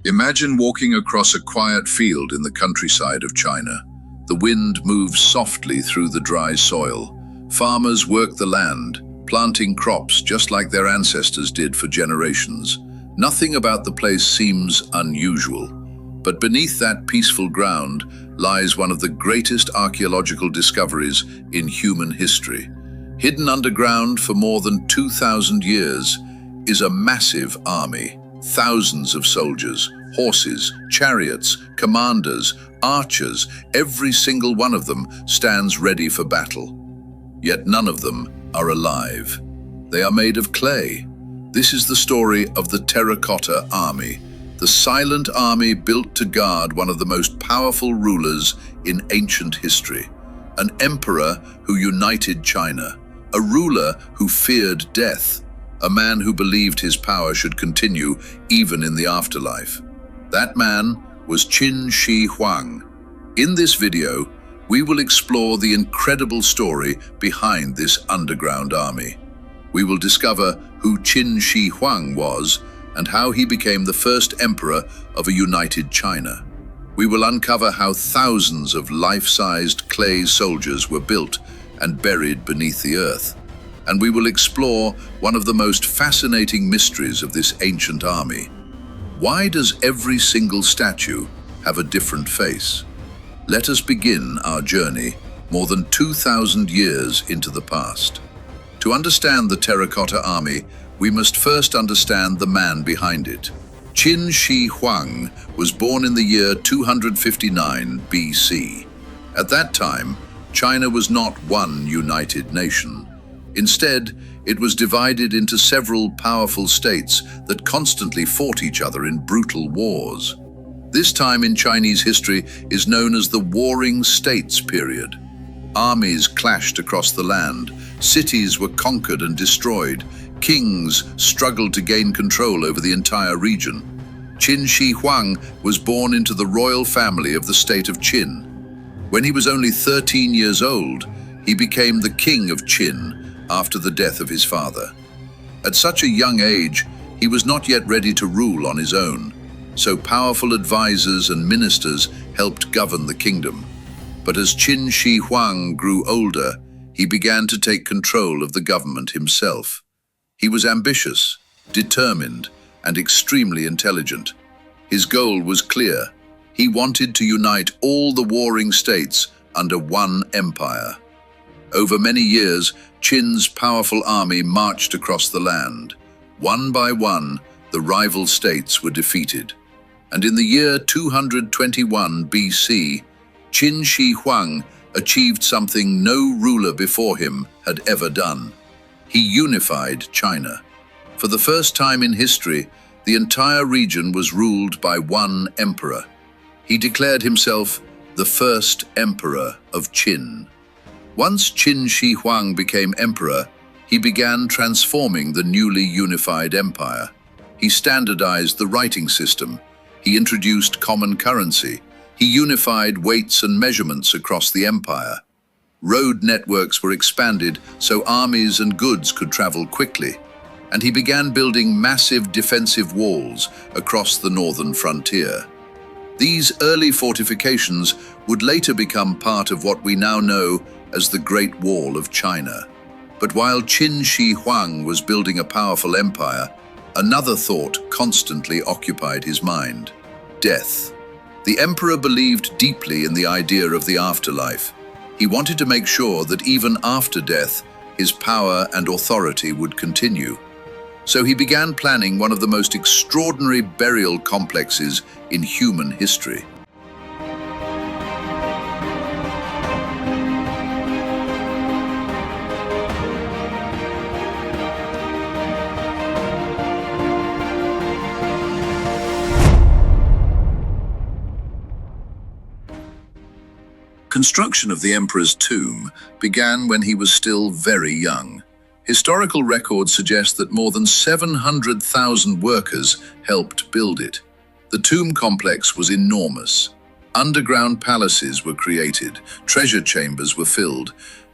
Imagine walking across a quiet field in the countryside of China. The wind moves softly through the dry soil. Farmers work the land, planting crops just like their ancestors did for generations. Nothing about the place seems unusual. But beneath that peaceful ground lies one of the greatest archaeological discoveries in human history. Hidden underground for more than 2,000 years is a massive army. Thousands of soldiers, horses, chariots, commanders, archers, every single one of them stands ready for battle. Yet none of them are alive. They are made of clay. This is the story of the Terracotta Army, the silent army built to guard one of the most powerful rulers in ancient history. An emperor who united China, a ruler who feared death, a man who believed his power should continue even in the afterlife. That man was Qin Shi Huang. In this video, we will explore the incredible story behind this underground army. We will discover who Qin Shi Huang was and how he became the first emperor of a united China. We will uncover how thousands of life-sized clay soldiers were built and buried beneath the earth. And we will explore one of the most fascinating mysteries of this ancient army. Why does every single statue have a different face? Let us begin our journey more than 2,000 years into the past. To understand the Terracotta Army, we must first understand the man behind it. Qin Shi Huang was born in the year 259 BC. At that time, China was not one united nation. Instead, it was divided into several powerful states that constantly fought each other in brutal wars. This time in Chinese history is known as the Warring States period. Armies clashed across the land, cities were conquered and destroyed, kings struggled to gain control over the entire region. Qin Shi Huang was born into the royal family of the state of Qin. When he was only 13 years old, he became the king of Qin after the death of his father. At such a young age, he was not yet ready to rule on his own, so powerful advisors and ministers helped govern the kingdom. But as Qin Shi Huang grew older, he began to take control of the government himself. He was ambitious, determined, and extremely intelligent. His goal was clear. He wanted to unite all the warring states under one empire. Over many years, Qin's powerful army marched across the land. One by one, the rival states were defeated. And in the year 221 BC, Qin Shi Huang achieved something no ruler before him had ever done. He unified China. For the first time in history, the entire region was ruled by one emperor. He declared himself the first emperor of Qin. Once Qin Shi Huang became emperor, he began transforming the newly unified empire. He standardized the writing system. He introduced common currency. He unified weights and measurements across the empire. Road networks were expanded so armies and goods could travel quickly. And he began building massive defensive walls across the northern frontier. These early fortifications would later become part of what we now know as the Great Wall of China. But while Qin Shi Huang was building a powerful empire, another thought constantly occupied his mind: death. The emperor believed deeply in the idea of the afterlife. He wanted to make sure that even after death, his power and authority would continue. So he began planning one of the most extraordinary burial complexes in human history. Construction of the emperor's tomb began when he was still very young. Historical records suggest that more than 700,000 workers helped build it. The tomb complex was enormous. Underground palaces were created, treasure chambers were filled.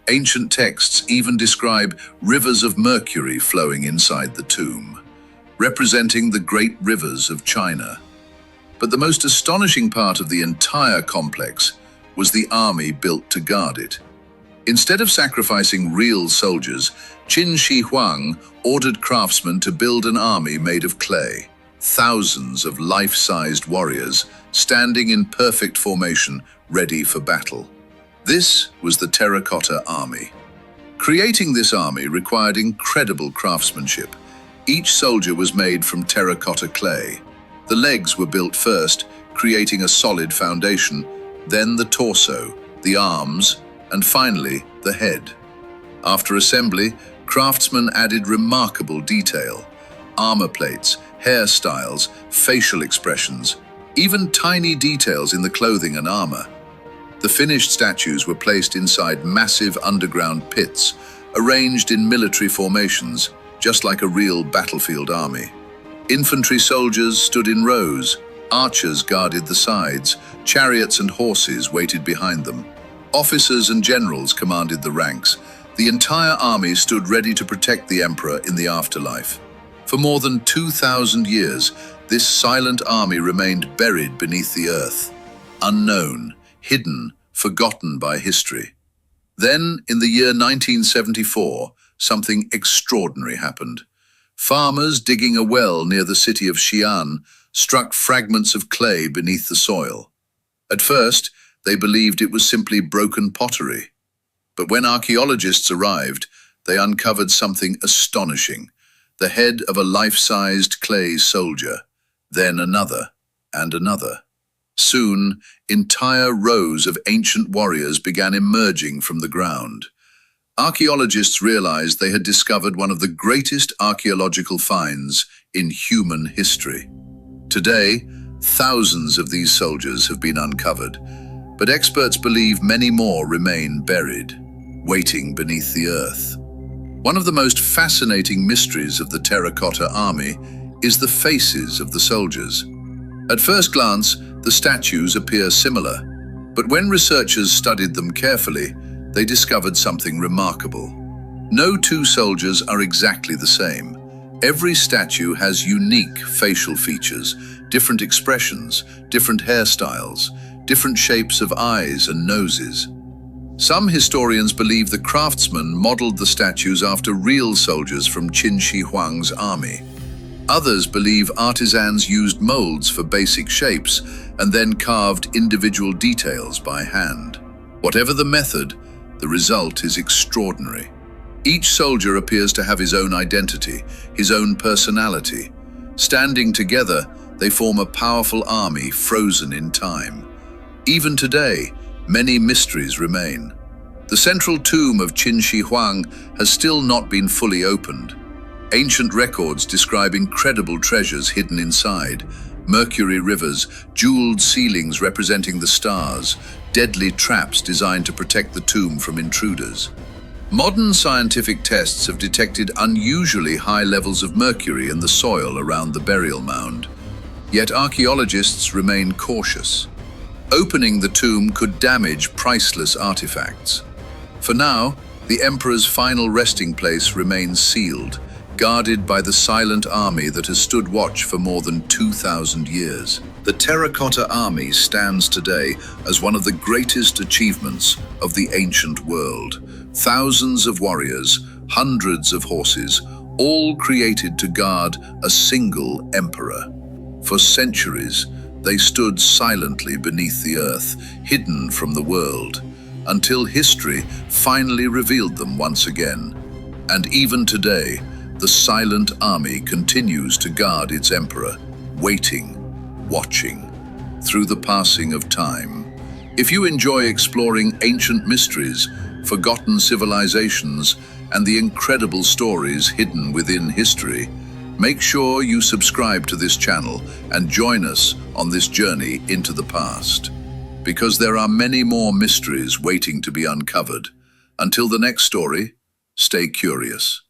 Ancient texts even describe rivers of mercury flowing inside the tomb, representing the great rivers of China. But the most astonishing part of the entire complex was the army built to guard it. Instead of sacrificing real soldiers, Qin Shi Huang ordered craftsmen to build an army made of clay. Thousands of life-sized warriors standing in perfect formation, ready for battle. This was the Terracotta Army. Creating this army required incredible craftsmanship. Each soldier was made from terracotta clay. The legs were built first, creating a solid foundation, then the torso, the arms, and finally the head. After assembly, craftsmen added remarkable detail. Armor plates, hairstyles, facial expressions, even tiny details in the clothing and armor. The finished statues were placed inside massive underground pits, arranged in military formations, just like a real battlefield army. Infantry soldiers stood in rows, archers guarded the sides, chariots and horses waited behind them. Officers and generals commanded the ranks. The entire army stood ready to protect the emperor in the afterlife. For more than 2,000 years, this silent army remained buried beneath the earth, unknown, hidden, forgotten by history. Then, in the year 1974, something extraordinary happened. Farmers digging a well near the city of Xi'an struck fragments of clay beneath the soil. At first, they believed it was simply broken pottery. But when archaeologists arrived, they uncovered something astonishing: the head of a life-sized clay soldier, then another and another. Soon, entire rows of ancient warriors began emerging from the ground. Archaeologists realized they had discovered one of the greatest archaeological finds in human history. Today, thousands of these soldiers have been uncovered, but experts believe many more remain buried, waiting beneath the earth. One of the most fascinating mysteries of the Terracotta Army is the faces of the soldiers. At first glance, the statues appear similar, but when researchers studied them carefully, they discovered something remarkable. No two soldiers are exactly the same. Every statue has unique facial features, different expressions, different hairstyles, different shapes of eyes and noses. Some historians believe the craftsmen modeled the statues after real soldiers from Qin Shi Huang's army. Others believe artisans used molds for basic shapes and then carved individual details by hand. Whatever the method, the result is extraordinary. Each soldier appears to have his own identity, his own personality. Standing together, they form a powerful army frozen in time. Even today, many mysteries remain. The central tomb of Qin Shi Huang has still not been fully opened. Ancient records describe incredible treasures hidden inside: mercury rivers, jeweled ceilings representing the stars, deadly traps designed to protect the tomb from intruders. Modern scientific tests have detected unusually high levels of mercury in the soil around the burial mound. Yet archaeologists remain cautious. Opening the tomb could damage priceless artifacts. For now, the emperor's final resting place remains sealed, guarded by the silent army that has stood watch for more than 2,000 years. The Terracotta Army stands today as one of the greatest achievements of the ancient world. Thousands of warriors, hundreds of horses, all created to guard a single emperor. For centuries, they stood silently beneath the earth, hidden from the world, until history finally revealed them once again. And even today, the silent army continues to guard its emperor, waiting, watching, through the passing of time. If you enjoy exploring ancient mysteries, forgotten civilizations, and the incredible stories hidden within history, make sure you subscribe to this channel and join us on this journey into the past. Because there are many more mysteries waiting to be uncovered. Until the next story, stay curious.